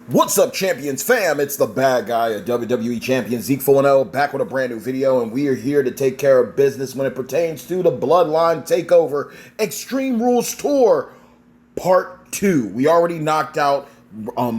What's up, Champions fam? It's the bad guy, a WWE Champion, Zeke 4-0, back with a brand new video, and we are here to take care of business when it pertains to the Bloodline Takeover Extreme Rules Tour Part 2. We already knocked out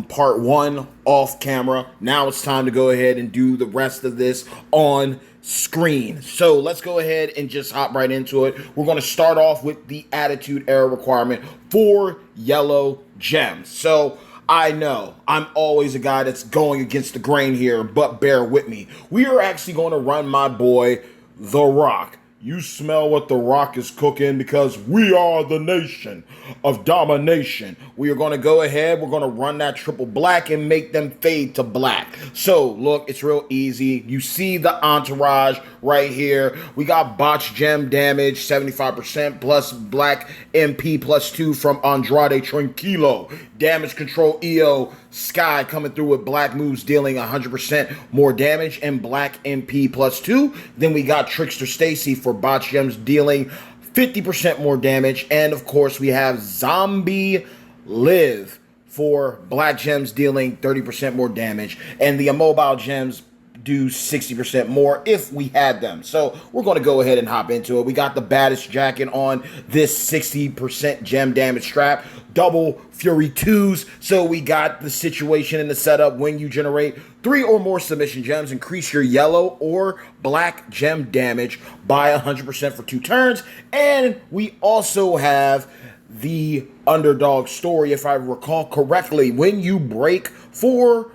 Part 1 off camera. Now it's time to go ahead and do the rest of this on screen. So let's go ahead and just hop right into it. We're going to start off with the Attitude Era requirement for Yellow Gems. So I know I'm always a guy that's going against the grain here, but bear with me. We are actually going to run my boy, The Rock. You smell what The Rock is cooking because we are the nation of domination. We are going to go ahead. We're going to run that triple black and make them fade to black. So, look, it's real easy. You see the entourage right here. We got botch gem damage, 75% plus black MP plus 2 from Andrade Tranquilo. Damage control EO Sky coming through with black moves dealing 100% more damage and black MP plus 2. Then we got Trickster Stacy for botch gems dealing 50% more damage. And of course we have Zombie Live for black gems dealing 30% more damage. And the immobile gems do 60% more if we had them. So we're going to go ahead and hop into it. We got the baddest jacket on this 60% gem damage strap. Double Fury 2s. So we got the situation in the setup when you generate 3 or more submission gems, increase your yellow or black gem damage by 100% for 2 turns. And we also have the underdog story, if I recall correctly. When you break 4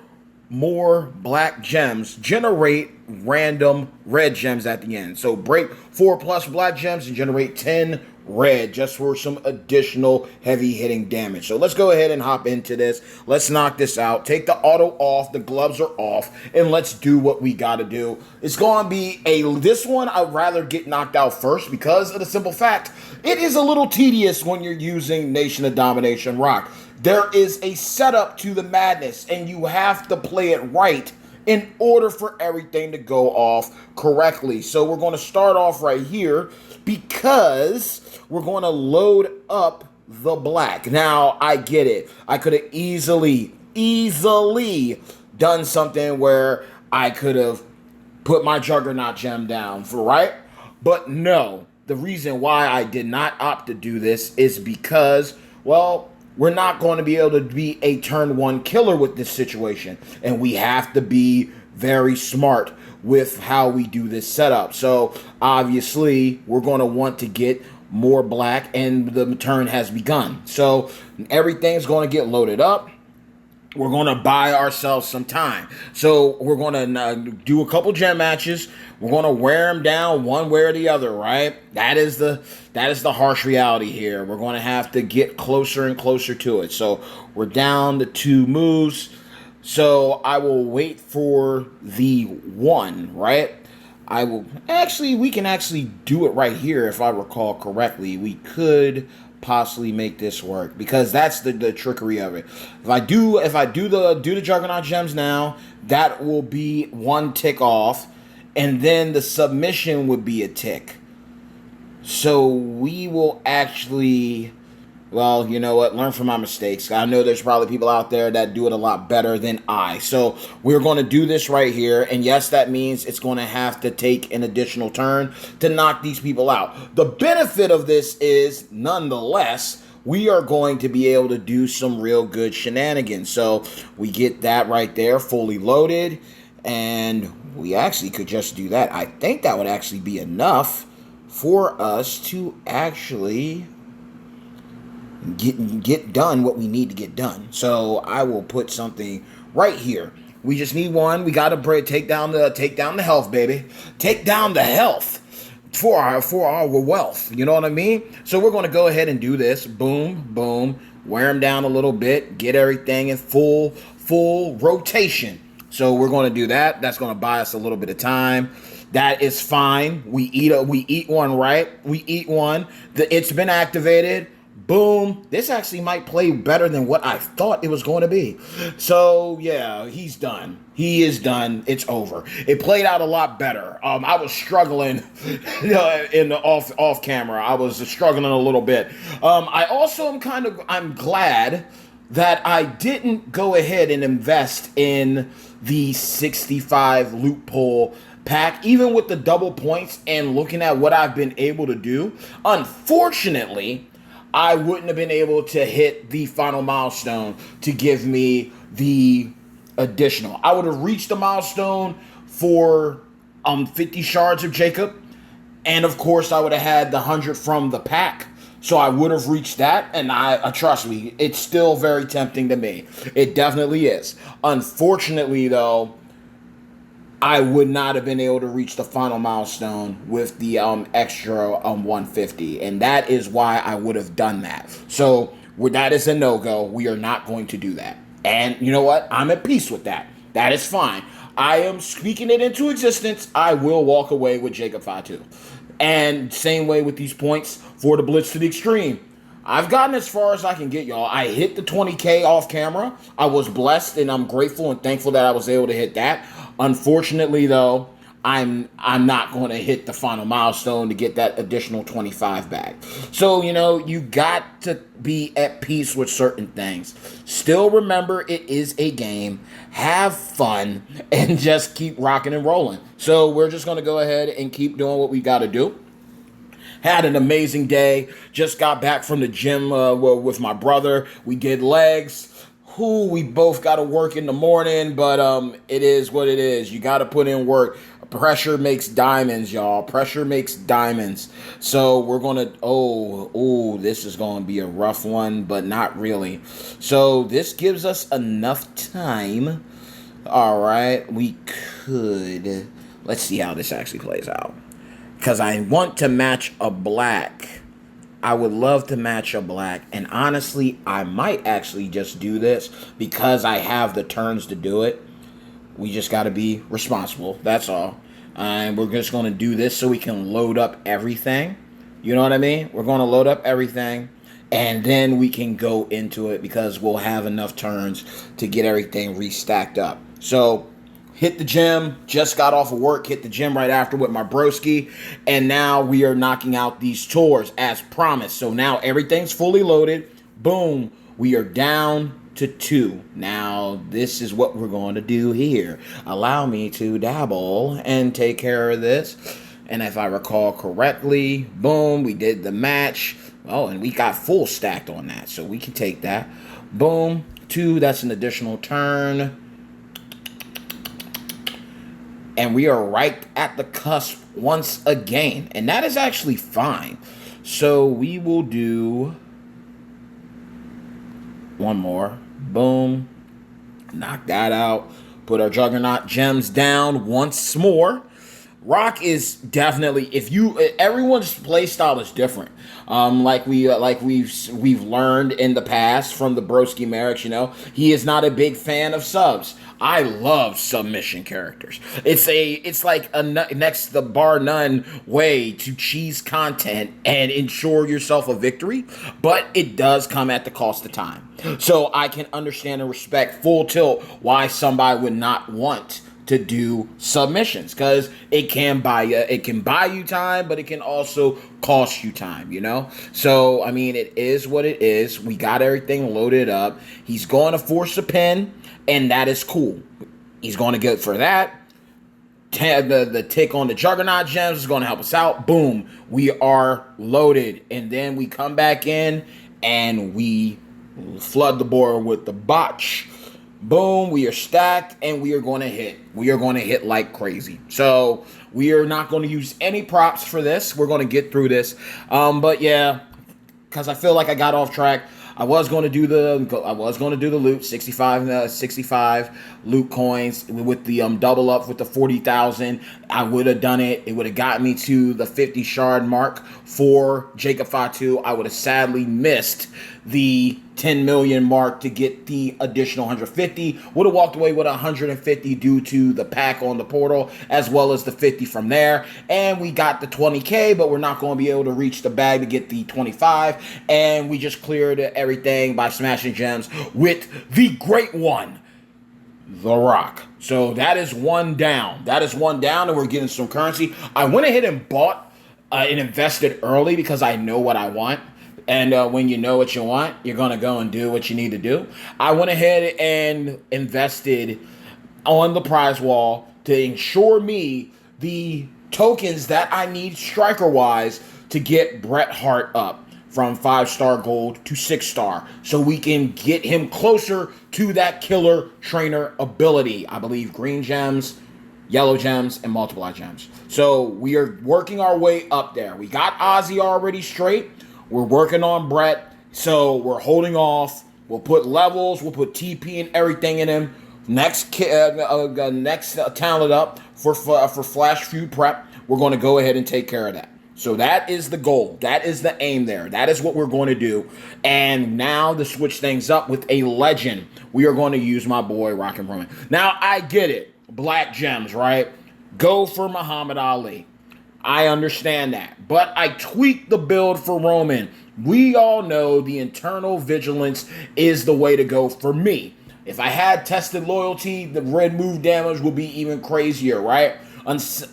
more black gems, generate random red gems at the end. So break 4 plus black gems and generate 10 red just for some additional heavy hitting damage. So let's go ahead and hop into this. Let's knock this out. Take the auto off. The gloves are off. And let's do what we got to do. It's going to be this one I'd rather get knocked out first because of the simple fact it is a little tedious when you're using Nation of Domination Rock. There is a setup to the madness, and you have to play it right in order for everything to go off correctly. So we're going to start off right here because we're going to load up the black. Now, I get it. I could have easily done something where I could have put my Juggernaut gem down, right? But no, the reason why I did not opt to do this is because, well, we're not going to be able to be a turn 1 killer with this situation. And we have to be very smart with how we do this setup. So obviously we're going to want to get more black, and the turn has begun. So everything's going to get loaded up. We're going to buy ourselves some time. So we're going to do a couple gem matches. We're going to wear them down one way or the other, right? That is the harsh reality here. We're going to have to get closer and closer to it. So we're down to 2 moves. So I will wait for the 1, right? We can actually do it right here if I recall correctly. We could possibly make this work because that's the trickery of it. If I do the Juggernaut gems now, that will be 1 tick off, and then the submission would be a tick. So we will actually, well, you know what? Learn from my mistakes. I know there's probably people out there that do it a lot better than I. So we're going to do this right here. And yes, that means it's going to have to take an additional turn to knock these people out. The benefit of this is, nonetheless, we are going to be able to do some real good shenanigans. So we get that right there, fully loaded. And we actually could just do that. I think that would actually be enough for us to actually get done what we need to get done. So I will put something right here. We just need 1. We got to take down the health, baby. Take down the health for our wealth. You know what I mean? So we're going to go ahead and do this. Boom, boom. Wear them down a little bit. Get everything in full rotation. So we're going to do that. That's going to buy us a little bit of time. That is fine. We eat 1, right? We eat 1. It's been activated. Boom. This actually might play better than what I thought it was going to be. So, yeah, he's done. He is done. It's over. It played out a lot better. I was struggling in the off camera. I was struggling a little bit. I also I'm glad that I didn't go ahead and invest in the 65 loophole pack, even with the double points and looking at what I've been able to do. Unfortunately, I wouldn't have been able to hit the final milestone to give me the additional. I would have reached the milestone for 50 shards of Jacob, and of course I would have had the 100 from the pack. So I would have reached that, and I trust me, it's still very tempting to me. It definitely is. Unfortunately, though, I would not have been able to reach the final milestone with the extra 150, and that is why I would have done that. So that is a no-go. We are not going to do that. And you know what? I'm at peace with that. That is fine. I am speaking it into existence. I will walk away with Jacob Fatu. And same way with these points for the Blitz to the Extreme. I've gotten as far as I can get, y'all. I hit the 20K off camera. I was blessed, and I'm grateful and thankful that I was able to hit that. Unfortunately, though, I'm not going to hit the final milestone to get that additional 25 back. So, you got to be at peace with certain things. Still remember, it is a game. Have fun and just keep rocking and rolling. So we're just going to go ahead and keep doing what we got to do. Had an amazing day. Just got back from the gym with my brother. We did legs. We both got to work in the morning, but it is what it is. You got to put in work. Pressure makes diamonds, y'all. Pressure makes diamonds. So we're going to, this is going to be a rough one, but not really. So this gives us enough time. All right, we could, let's see how this actually plays out. Because I want to match a black. I would love to match a black. And honestly, I might actually just do this because I have the turns to do it. We just got to be responsible. That's all. And we're just going to do this so we can load up everything. You know what I mean? We're going to load up everything. And then we can go into it because we'll have enough turns to get everything restacked up. So hit the gym, just got off of work, hit the gym right after with my broski, and now we are knocking out these tours as promised. So now everything's fully loaded. Boom, we are down to 2. Now, this is what we're going to do here. Allow me to dabble and take care of this. And if I recall correctly, boom, we did the match. Oh, and we got full stacked on that, so we can take that. Boom, 2, that's an additional turn. And we are right at the cusp once again. And that is actually fine. So we will do one more. Boom. Knock that out. Put our Juggernaut gems down once more. Rock is definitely, everyone's play style is different. We've learned in the past from the Broski Merrick, he is not a big fan of subs. I love submission characters. It's like a next to the bar none way to cheese content and ensure yourself a victory, but it does come at the cost of time. So I can understand and respect full tilt why somebody would not want to do submissions, because it can buy you time, but it can also cost you time, So I mean, it is what it is. We got everything loaded up. He's going to force a pin, and that is cool. He's going to go for that. The tick on the Juggernaut gems is going to help us out. Boom, we are loaded, and then we come back in and we flood the board with the botch. Boom, we are stacked, and we are going to hit. We are going to hit like crazy. So we are not going to use any props for this. We're going to get through this. But yeah, because I feel like I got off track. I was going to do the loot, 65 loot coins with the double up with the 40,000. I would have done it. It would have got me to the 50 shard mark for Jacob Fatu. I would have sadly missed the 10 million mark to get the additional 150. Would have walked away with 150 due to the pack on the portal, as well as the 50 from there. And we got the 20K, but we're not going to be able to reach the bag to get the 25. And we just cleared everything by smashing gems with the great one, The Rock. So that is one down. And we're getting some currency. I went ahead and bought and invested early because I know what I want. And when you know what you want, you're going to go and do what you need to do. I went ahead and invested on the prize wall to ensure me the tokens that I need striker-wise to get Bret Hart up from 5-star gold to 6-star so we can get him closer to that killer trainer ability. I believe green gems, yellow gems, and multiply gems. So we are working our way up there. We got Ozzy already straight. We're working on Bret. So we're holding off. We'll put levels. We'll put TP and everything in him. Next talent up for Flash Feud prep. We're going to go ahead and take care of that. So that is the goal. That is the aim there. That is what we're going to do. And now to switch things up with a legend, we are going to use my boy Rockin' Roman. Now, I get it. Black gems, right? Go for Muhammad Ali. I understand that. But I tweaked the build for Roman. We all know the internal vigilance is the way to go for me. If I had tested loyalty, the red move damage would be even crazier, right?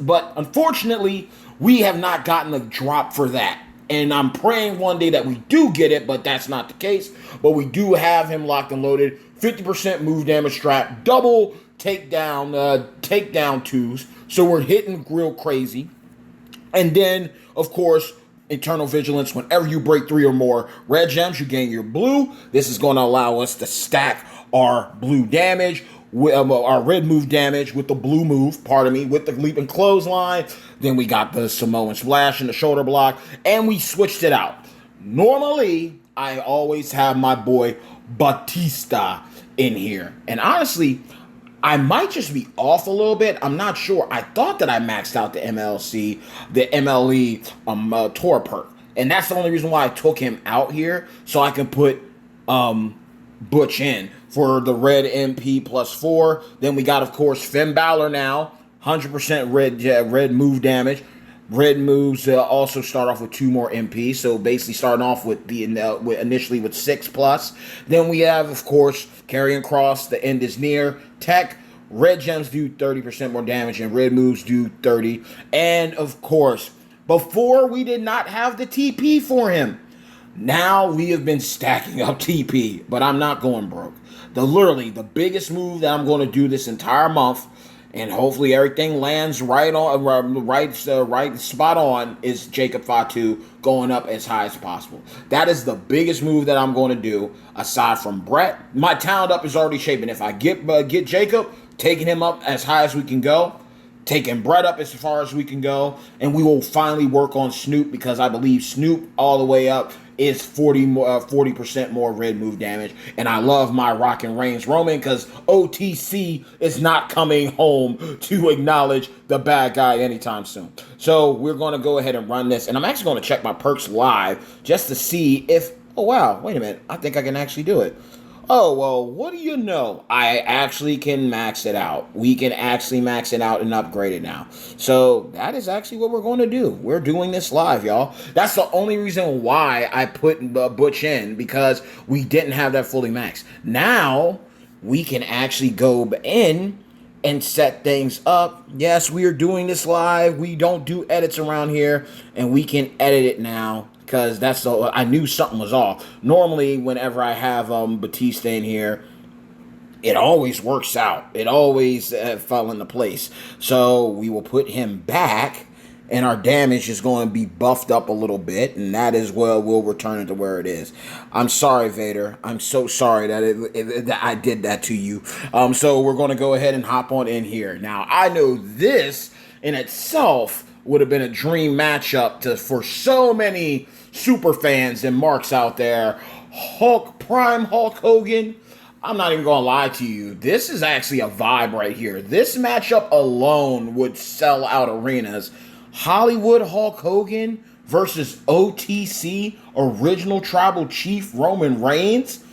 But unfortunately, we have not gotten a drop for that. And I'm praying one day that we do get it, but that's not the case. But we do have him locked and loaded. 50% move damage strat, double takedown twos. So we're hitting real crazy. And then, of course, internal vigilance. Whenever you break 3 or more red gems, you gain your blue. This is going to allow us to stack our blue damage, our red move damage with the blue move, with the leaping clothesline. Then we got the Samoan splash and the shoulder block, and we switched it out. Normally, I always have my boy Batista in here. And honestly, I might just be off a little bit. I'm not sure. I thought that I maxed out the MLE tour perk. And that's the only reason why I took him out here, so I can put Butch in for the red MP +4. Then we got, of course, Finn Balor now. 100% red move damage. Red moves also start off with 2 more MP, so basically starting off with initially with 6+. Then we have, of course, Karrion Kross. The end is near. Tech. Red gems do 30% more damage, and red moves do 30. And of course, before we did not have the TP for him. Now we have been stacking up TP, but I'm not going broke. Literally the biggest move that I'm going to do this entire month, and hopefully everything lands right spot on, is Jacob Fatu going up as high as possible. That is the biggest move that I'm going to do aside from Bret. My talent up is already shaping. If I get Jacob, taking him up as high as we can go, taking Bret up as far as we can go, and we will finally work on Snoop, because I believe Snoop all the way up is 40% more red move damage. And I love my Rockin' Reigns Roman, because OTC is not coming home to acknowledge the bad guy anytime soon. So we're going to go ahead and run this. And I'm actually going to check my perks live just to see if, oh wow, wait a minute, I think I can actually do it. Oh, well, what do you know? I actually can max it out. We can actually max it out and upgrade it now. So that is actually what we're going to do. We're doing this live, y'all. That's the only reason why I put Butch in, because we didn't have that fully maxed. Now we can actually go in and set things up. Yes, we are doing this live. We don't do edits around here, and we can edit it now, because I knew something was off. Normally, whenever I have Batista in here, it always works out. It always fell into place. So we will put him back, and our damage is going to be buffed up a little bit, and that is where we'll return it to where it is. I'm sorry, Vader. I'm so sorry that I did that to you. So we're going to go ahead and hop on in here. Now, I know this in itself would have been a dream matchup for so many super fans and marks out there. Prime Hulk Hogan. I'm not even going to lie to you. This is actually a vibe right here. This matchup alone would sell out arenas. Hollywood Hulk Hogan versus OTC Original Tribal Chief Roman Reigns.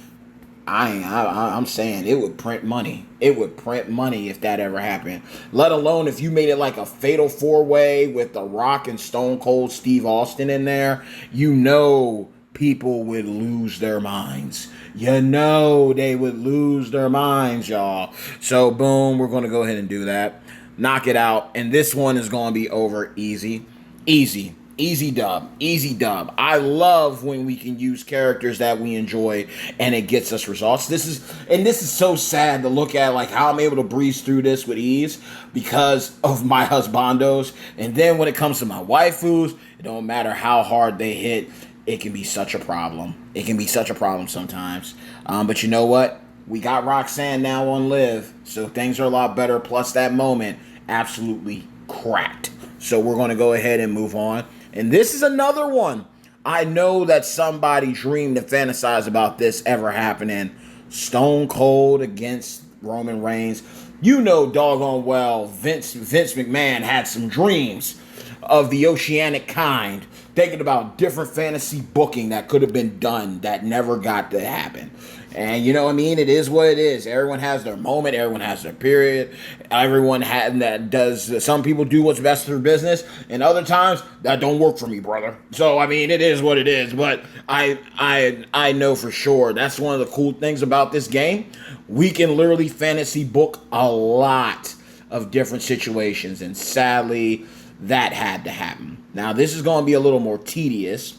I'm saying it would print money. It would print money if that ever happened. Let alone if you made it like a fatal 4-way with The Rock and Stone Cold Steve Austin in there. You know people would lose their minds. You know they would lose their minds, y'all. So boom, we're going to go ahead and do that. Knock it out. And this one is going to be over easy. Easy. Easy dub. Easy dub. I love when we can use characters that we enjoy and it gets us results. This is so sad to look at, like how I'm able to breeze through this with ease because of my husbandos. And then when it comes to my waifus, it don't matter how hard they hit, it can be such a problem. It can be such a problem sometimes. But you know what? We got Roxanne now on Live, so things are a lot better. Plus that moment, absolutely cracked. So we're going to go ahead and move on. And this is another one. I know that somebody dreamed and fantasized about this ever happening. Stone Cold against Roman Reigns. You know doggone well Vince McMahon had some dreams of the oceanic kind, thinking about different fantasy booking that could have been done that never got to happen. And you know what I mean? It is what it is. Everyone has their moment. Everyone has their period. Everyone that does. Some people do what's best for their business, and other times that don't work for me, brother. So I mean, it is what it is. But I know for sure that's one of the cool things about this game. We can literally fantasy book a lot of different situations, and sadly, that had to happen. Now this is going to be a little more tedious.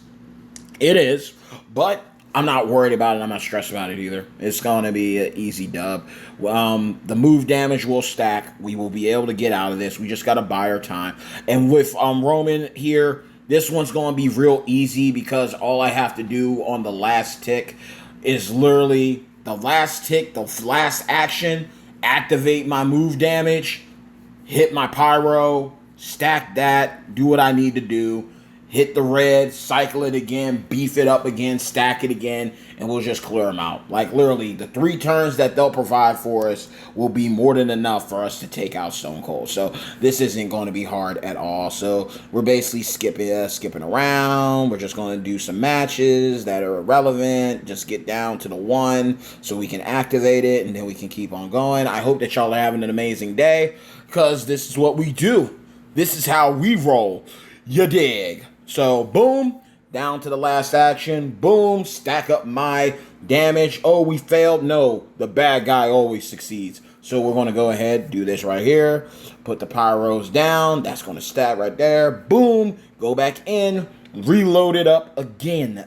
It is, but I'm not worried about it. I'm not stressed about it either. It's going to be an easy dub. The move damage will stack. We will be able to get out of this. We just got to buy our time. And with Roman here, this one's going to be real easy because all I have to do on the last tick is literally the last tick, the last action, activate my move damage, hit my pyro, stack that, do what I need to do. Hit the red, cycle it again, beef it up again, stack it again, and we'll just clear them out. Like, literally, the 3 turns that they'll provide for us will be more than enough for us to take out Stone Cold. So, this isn't going to be hard at all. So, we're basically skipping around. We're just going to do some matches that are irrelevant. Just get down to the 1 so we can activate it, and then we can keep on going. I hope that y'all are having an amazing day, because this is what we do. This is how we roll. You dig? So, boom, down to the last action. Boom, stack up my damage. Oh, we failed. No, the bad guy always succeeds. So, we're going to go ahead, do this right here. Put the pyros down. That's going to stack right there. Boom, go back in. Reload it up again.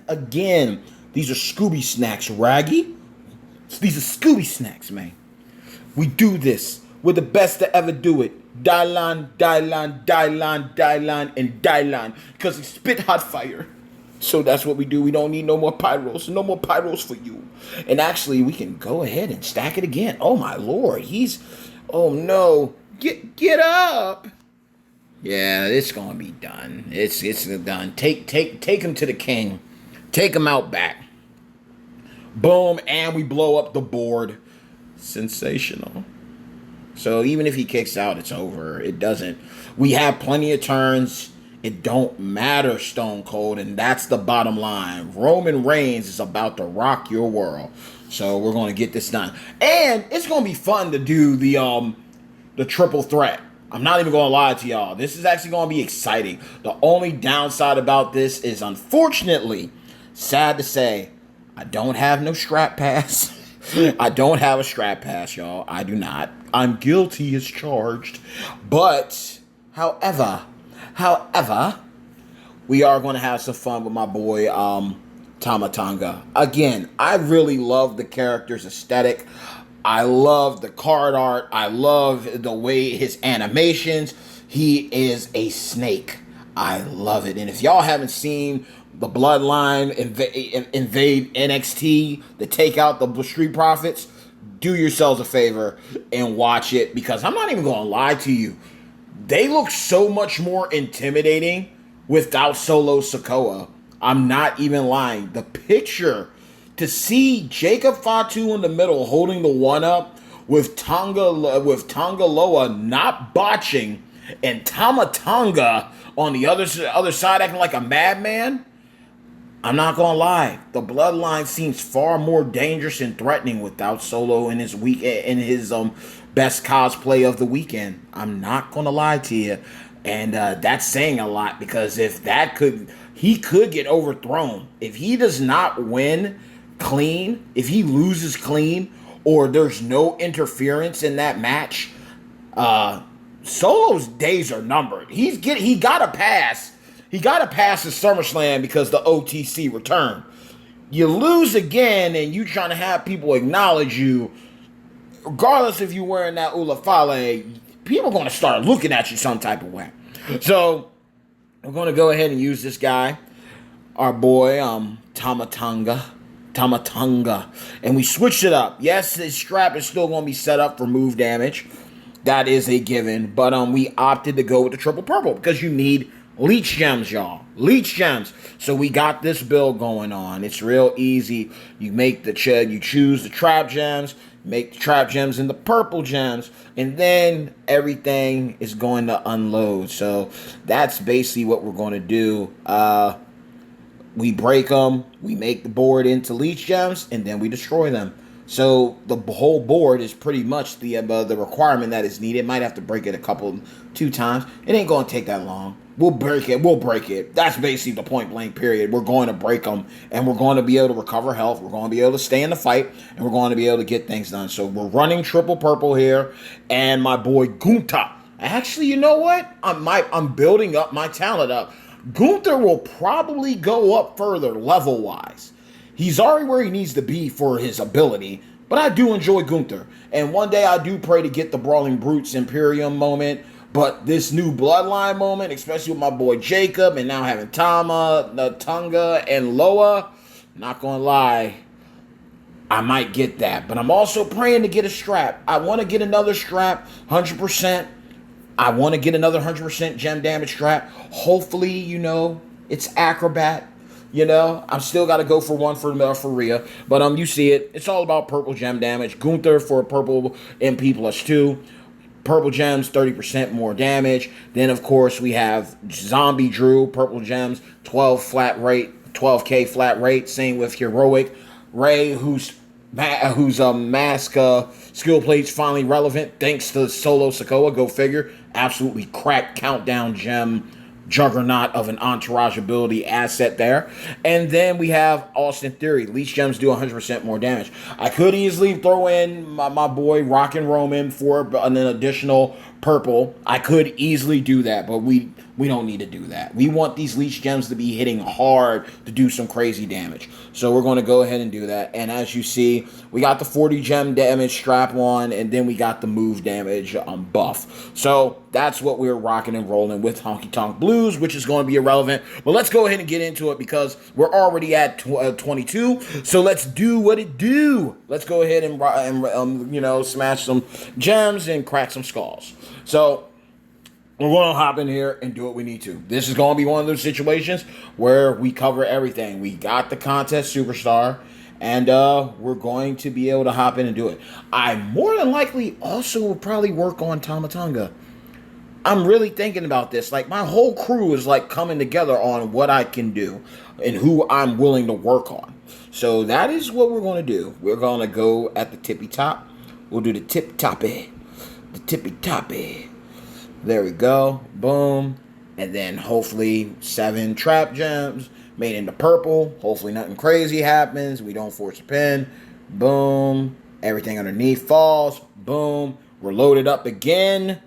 These are Scooby snacks, Raggy. These are Scooby snacks, man. We do this. We're the best to ever do it. Dylan, and Dylan. Because we spit hot fire. So that's what we do. We don't need no more pyros. No more pyros for you. And actually, we can go ahead and stack it again. Oh, my Lord. Oh, no. Get up. Yeah, it's going to be done. It's done. Take him to the king. Take him out back. Boom. And we blow up the board. Sensational. So even if he kicks out, it's over. It doesn't. We have plenty of turns. It don't matter, Stone Cold, and that's the bottom line. Roman Reigns is about to rock your world. So we're going to get this done. And it's going to be fun to do the triple threat. I'm not even going to lie to y'all. This is actually going to be exciting. The only downside about this is, unfortunately, sad to say, I don't have no strap pass. I don't have a strap pass, y'all. I do not. I'm guilty as charged. But, however, we are going to have some fun with my boy, Tama Tonga. Again, I really love the character's aesthetic. I love the card art. I love the way his animations. He is a snake. I love it. And if y'all haven't seen the Bloodline invade NXT to take out the Street Profits, do yourselves a favor and watch it, because I'm not even going to lie to you. They look so much more intimidating without Solo Sikoa. I'm not even lying. The picture, to see Jacob Fatu in the middle holding the 1-up with Tonga Loa not botching, and Tama Tonga on the other side acting like a madman, I'm not gonna lie. The Bloodline seems far more dangerous and threatening without Solo in his best cosplay of the weekend. I'm not gonna lie to you, and that's saying a lot, because if he could get overthrown if he does not win clean, if he loses clean, or there's no interference in that match. Solo's days are numbered. He got a pass he got to pass the SummerSlam because the OTC return. You lose again, and you trying to have people acknowledge you, regardless if you're wearing that Ulafale, people are going to start looking at you some type of way. So we're going to go ahead and use this guy, our boy, Tamatanga, and we switched it up. Yes, his strap is still going to be set up for move damage. That is a given, but we opted to go with the triple purple because you need leech gems, y'all. Leech gems. So we got this build going on. It's real easy. You make you choose the trap gems, make the trap gems into purple gems, and then everything is going to unload. So that's basically what we're going to do. We break them, we make the board into leech gems, and then we destroy them. So the whole board is pretty much the requirement that is needed. Might have to break it 2 times. It ain't going to take that long. We'll break it. That's basically the point blank period. We're going to break them, and we're going to be able to recover health. We're going to be able to stay in the fight, and we're going to be able to get things done. So we're running triple purple here, and my boy Gunther. Actually, you know what? I'm building up my talent up. Gunther will probably go up further level-wise. He's already where he needs to be for his ability, but I do enjoy Gunther. And one day I do pray to get the Brawling Brutes Imperium moment, but this new Bloodline moment, especially with my boy Jacob, and now having Tunga, and Loa, not gonna lie, I might get that. But I'm also praying to get a strap. I want to get another strap, 100%. I want to get another 100% gem damage strap. Hopefully, it's Acrobat. I'm still got to go for one for Rhea. But you see it. It's all about purple gem damage. Gunther for purple MP +2. Purple gems, 30% more damage. Then, of course, we have Zombie Drew, purple gems, 12K flat rate. Same with Heroic Ray, whose mask skill plate's finally relevant thanks to Solo Sikoa. Go figure. Absolutely cracked countdown gem juggernaut of an entourage ability asset there. And then we have Austin Theory. Leech gems do 100% more damage. I could easily throw in my boy Rockin' Roman for an additional purple. I could easily do that, but we don't need to do that. We want these leech gems to be hitting hard to do some crazy damage. So we're going to go ahead and do that. And as you see, we got the 40 gem damage strap on, and then we got the move damage buff. So that's what we're rocking and rolling with Honky Tonk Blues, which is going to be irrelevant. But let's go ahead and get into it because we're already at 22. So let's do what it do. Let's go ahead and smash some gems and crack some skulls. So we're going to hop in here and do what we need to. This is going to be one of those situations where we cover everything. We got the contest superstar, and we're going to be able to hop in and do it. I more than likely also will probably work on Tamatanga. I'm really thinking about this. Like, my whole crew is like coming together on what I can do and who I'm willing to work on. So that is what we're going to do. We're going to go at the tippy top. We'll do the tip toppy. The tippy toppy. There we go. Boom. And then hopefully 7 trap gems made into purple. Hopefully nothing crazy happens. We don't force a pin. Boom. Everything underneath falls. Boom. We're loaded up again.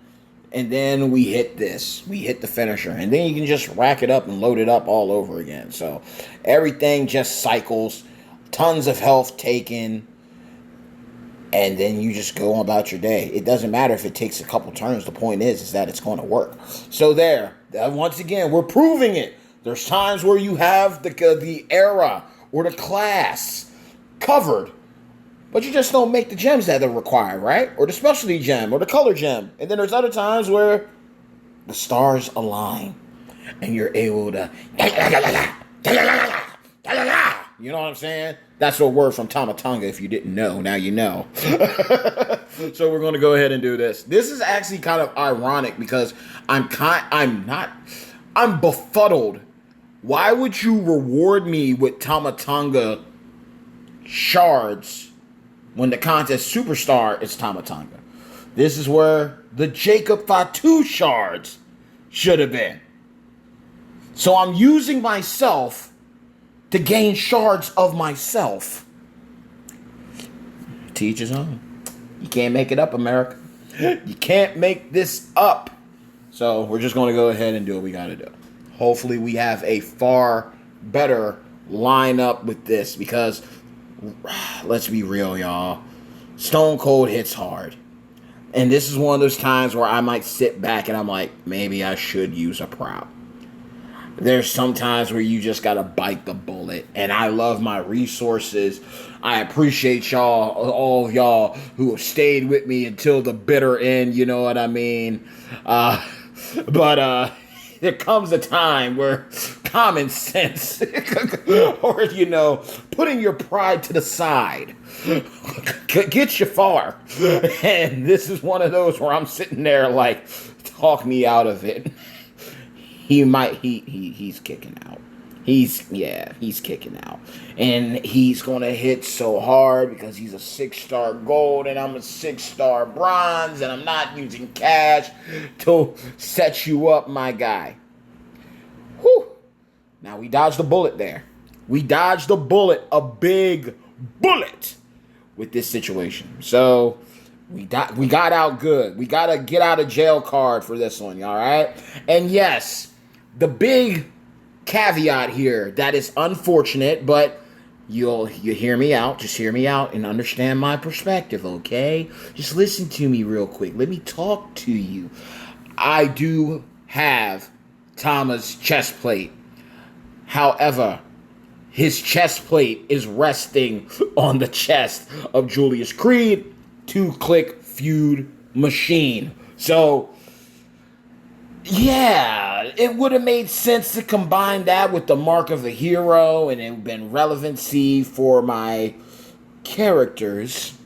And then we hit this. We hit the finisher. And then you can just rack it up and load it up all over again. So everything just cycles. Tons of health taken. And then you just go about your day. It doesn't matter if it takes a couple turns. The point is that it's going to work. So there. Once again, we're proving it. There's times where you have the era or the class covered. But you just don't make the gems that are required, right? Or the specialty gem or the color gem. And then there's other times where the stars align. And you're able to... You know what I'm saying? That's a word from Tamatanga. If you didn't know, now you know. So we're going to go ahead and do this. This is actually kind of ironic because I'm befuddled. Why would you reward me with Tamatanga shards when the contest superstar is Tamatanga? This is where the Jacob Fatu shards should have been. So I'm using myself to gain shards of myself. To each his own. You can't make it up, America. You can't make this up. So we're just going to go ahead and do what we got to do. Hopefully we have a far better lineup with this because let's be real, y'all. Stone Cold hits hard. And this is one of those times where I might sit back and I'm like, maybe I should use a prop. There's some times where you just got to bite the bullet. And I love my resources. I appreciate y'all, all of y'all who have stayed with me until the bitter end. You know what I mean? But there comes a time where common sense or, putting your pride to the side gets you far. And this is one of those where I'm sitting there like, talk me out of it. He's kicking out. He's kicking out. And he's going to hit so hard because he's a 6-star gold and I'm a 6-star bronze and I'm not using cash to set you up, my guy. Whew. Now we dodged the bullet there. We dodged the bullet, a big bullet with this situation. So we got out good. We got a get out of jail card for this one, all right? And yes, the big caveat here that is unfortunate, but you hear me out. Just hear me out and understand my perspective, okay? Just listen to me real quick. Let me talk to you. I do have Tama's chest plate. However, his chest plate is resting on the chest of Julius Creed, 2-click Feud machine. So yeah, it would have made sense to combine that with the mark of the hero and it would have been relevancy for my character's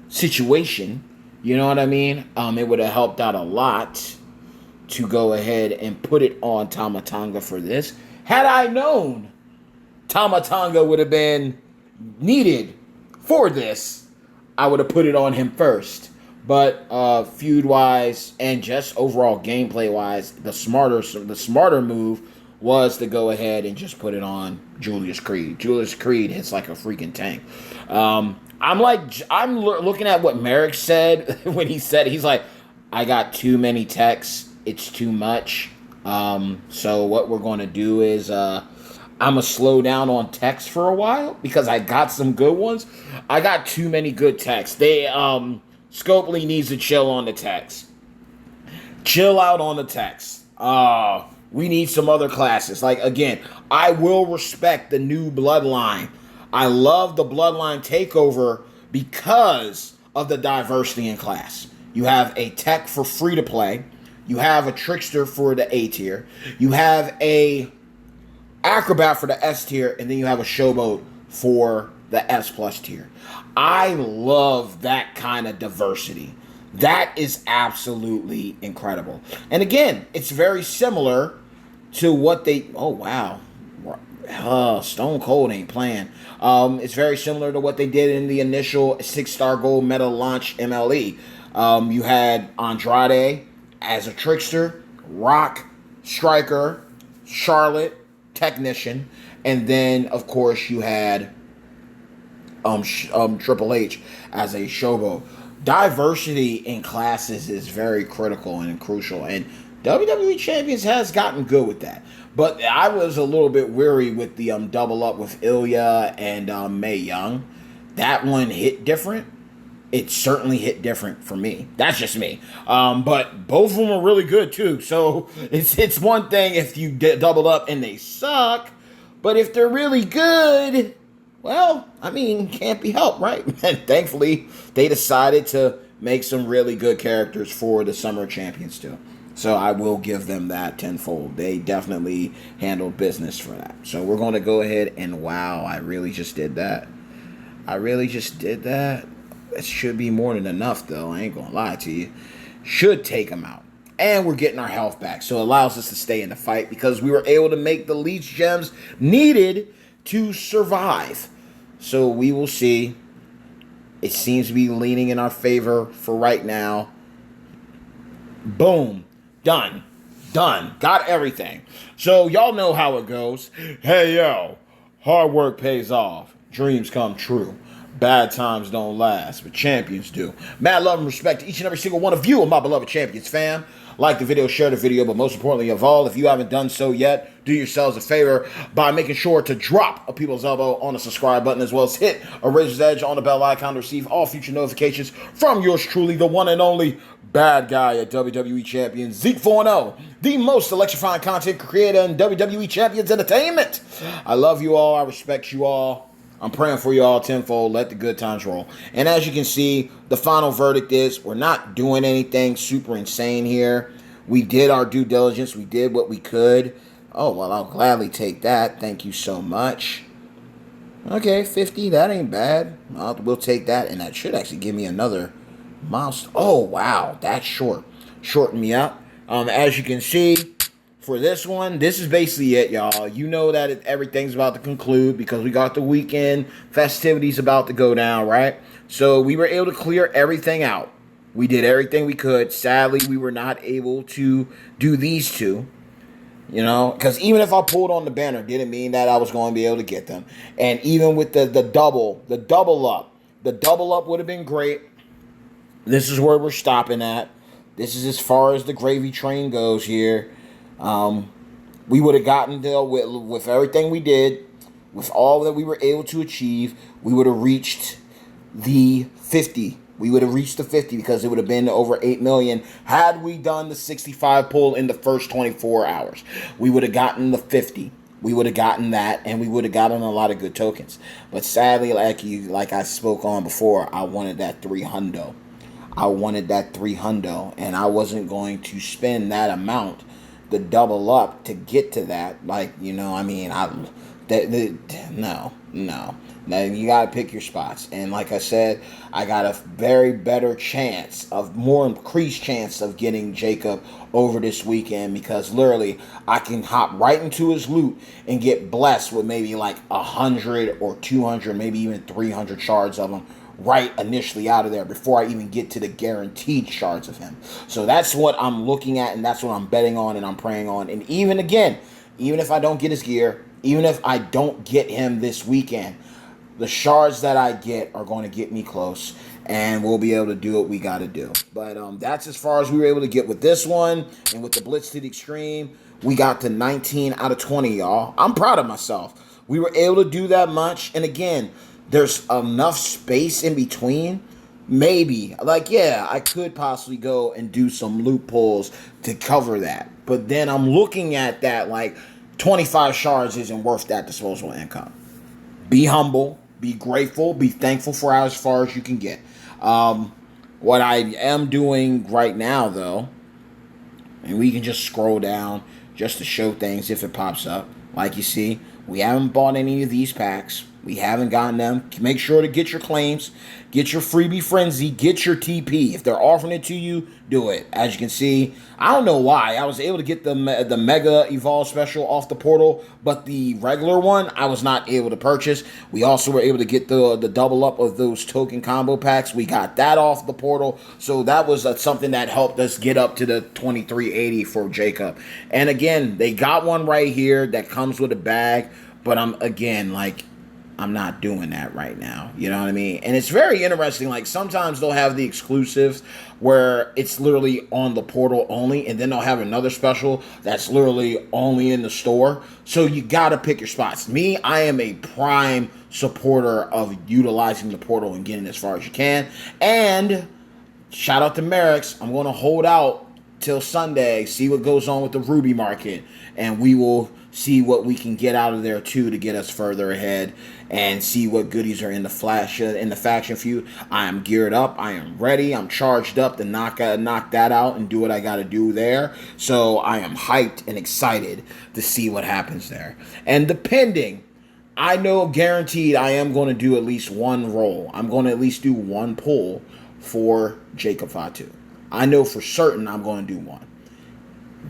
situation. You know what I mean? It would have helped out a lot to go ahead and put it on Tama Tonga for this. Had I known Tama Tonga would have been needed for this, I would have put it on him first. But feud-wise and just overall gameplay-wise, the smarter move was to go ahead and just put it on Julius Creed. Julius Creed hits like a freaking tank. I'm looking at what Merrick said when he said, he's like, I got too many texts. It's too much. So what we're going to do is I'm going to slow down on text for a while because I got some good ones. I got too many good texts. Scopely needs to chill on the text. Chill out on the text. We need some other classes. Like, again, I will respect the new Bloodline. I love the Bloodline Takeover because of the diversity in class. You have a tech for free to play. You have a trickster for the A tier. You have a acrobat for the S tier. And then you have a showboat for the S plus tier. I love that kind of diversity. That is absolutely incredible. And again, it's very similar to what they... Oh, wow. Stone Cold ain't playing. It's very similar to what they did in the initial 6-star gold meta launch MLE. You had Andrade as a trickster, Rock, striker, Charlotte, technician, and then, of course, you had Triple H as a showboat. Diversity in classes is very critical and crucial, and WWE Champions has gotten good with that. But I was a little bit weary with the double up with Ilya and Mae Young. That one hit different. It certainly hit different for me. That's just me. But both of them are really good too. So it's one thing if you double up and they suck, but if they're really good, well, I mean, can't be helped, right? And thankfully, they decided to make some really good characters for the Summer Champions too. So I will give them that tenfold. They definitely handled business for that. So we're going to go ahead and wow, I really just did that. It should be more than enough, though. I ain't going to lie to you. Should take them out. And we're getting our health back. So it allows us to stay in the fight because we were able to make the Leech Gems needed to survive. So we will see. It seems to be leaning in our favor for right now. Boom. Done. Got everything. So y'all know how it goes. Hey, yo. Hard work pays off. Dreams come true. Bad times don't last, but champions do. Mad love and respect to each and every single one of you, my beloved champions, fam. like the video, share the video, but most importantly of all, if you haven't done so yet, do yourselves a favor by making sure to drop a people's elbow on the subscribe button, as well as hit a razor's edge on the bell icon to receive all future notifications from yours truly, the one and only bad guy at WWE Champion Zeke 4-0, the most electrifying content creator in WWE Champions Entertainment. I love you all. I respect you all. I'm praying for you all tenfold. Let the good times roll. And as you can see, the final verdict is we're not doing anything super insane here. We did our due diligence. We did what we could. Oh, well, I'll gladly take that. Thank you so much. Okay, 50. That ain't bad. We'll take that. And that should actually give me another milestone. Oh, wow. That's short. Shorten me up. As you can see, for this one, this is basically it, y'all. You know that everything's about to conclude because we got the weekend festivities about to go down, right? So we were able to clear everything out. We did everything we could. Sadly, we were not able to do these two, you know, because even if I pulled on the banner, didn't mean that I was going to be able to get them. And even with the double up would have been great. This is where we're stopping at. This is as far as the gravy train goes here. We would have gotten there with everything we did, with all that we were able to achieve. We would have reached the 50. We would have reached the 50 because it would have been over 8 million had we done the 65 pull in the first 24 hours. We would have gotten the 50. We would have gotten that, and we would have gotten a lot of good tokens. But sadly, like I spoke on before, I wanted that 300. I wanted that 300, and I wasn't going to spend that amount, the double up, to get to that. Like, you know, I mean, no. Now, you got to pick your spots. And like I said, I got a very better chance, more increased chance of getting Jacob over this weekend because literally I can hop right into his loot and get blessed with maybe like 100 or 200, maybe even 300 shards of him right initially out of there before I even get to the guaranteed shards of him. So that's what I'm looking at, and that's what I'm betting on and I'm praying on. And even if I don't get his gear, even if I don't get him this weekend, the shards that I get are going to get me close, and we'll be able to do what we got to do. But that's as far as we were able to get with this one. And with the Blitz to the Extreme, we got to 19 out of 20, y'all. I'm proud of myself. We were able to do that much. And again, there's enough space in between. Maybe. Like, yeah, I could possibly go and do some loopholes to cover that. But then I'm looking at that like 25 shards isn't worth that disposable income. Be humble. Be grateful. Be thankful for as far as you can get. What I am doing right now, though, and we can just scroll down just to show things if it pops up. Like you see, we haven't bought any of these packs. We haven't gotten them. Make sure to get your claims. Get your freebie frenzy. Get your TP. If they're offering it to you, do it. As you can see, I don't know why. I was able to get the Mega Evolve Special off the portal, but the regular one, I was not able to purchase. We also were able to get the double up of those token combo packs. We got that off the portal. So that was something that helped us get up to the 2380 for Jacob. And again, they got one right here that comes with a bag, but I'm not doing that right now. You know what I mean? And it's very interesting. Like, sometimes they'll have the exclusives where it's literally on the portal only, and then they'll have another special that's literally only in the store. So you got to pick your spots. Me, I am a prime supporter of utilizing the portal and getting as far as you can. And shout out to Merrick's. I'm going to hold out till Sunday, see what goes on with the Ruby market, and we will see what we can get out of there too to get us further ahead and see what goodies are in the faction feud. I am geared up. I am ready. I'm charged up to knock that out and do what I got to do there. So I am hyped and excited to see what happens there. And depending, I know guaranteed I am going to do at least one roll. I'm going to at least do one pull for Jacob Fatu. I know for certain I'm going to do one.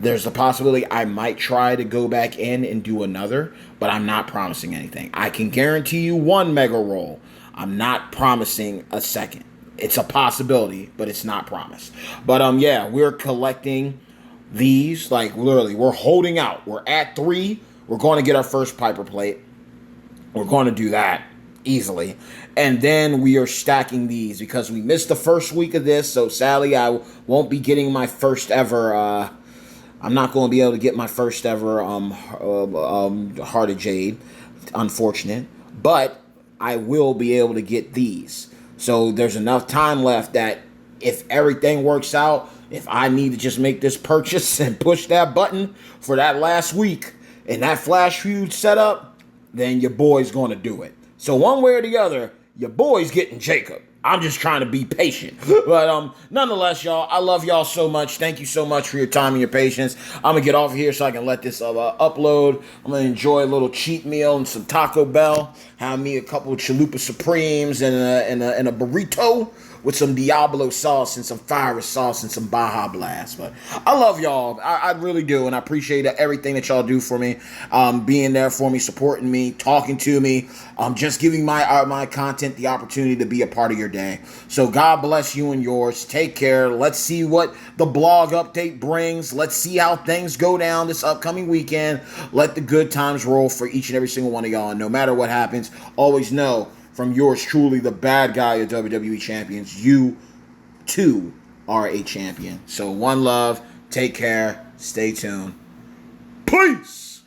There's a possibility I might try to go back in and do another, but I'm not promising anything. I can guarantee you one mega roll. I'm not promising a second. It's a possibility, but it's not promised. But yeah, we're collecting these. Like, literally, we're holding out. We're at 3. We're going to get our first Piper plate. We're going to do that. easily. And then we are stacking these because we missed the first week of this. So sadly, I won't be getting my first ever. I'm not going to be able to get my first ever Heart of Jade. Unfortunate, but I will be able to get these. So there's enough time left that if everything works out, if I need to just make this purchase and push that button for that last week and that Flash Feud setup, then your boy's going to do it. So one way or the other, your boy's getting Jacob. I'm just trying to be patient. But nonetheless, y'all, I love y'all so much. Thank you so much for your time and your patience. I'm going to get off here so I can let this upload. I'm going to enjoy a little cheat meal and some Taco Bell. Have me a couple of Chalupa Supremes and a burrito with some Diablo sauce and some fire sauce and some Baja Blast. But I love y'all. I really do. And I appreciate everything that y'all do for me. Being there for me, supporting me, talking to me, just giving my content the opportunity to be a part of your day. So God bless you and yours. Take care. Let's see what the blog update brings. Let's see how things go down this upcoming weekend. Let the good times roll for each and every single one of y'all. And no matter what happens, always know, from yours truly, the bad guy of WWE Champions, you too are a champion. So one love, take care, stay tuned. Peace!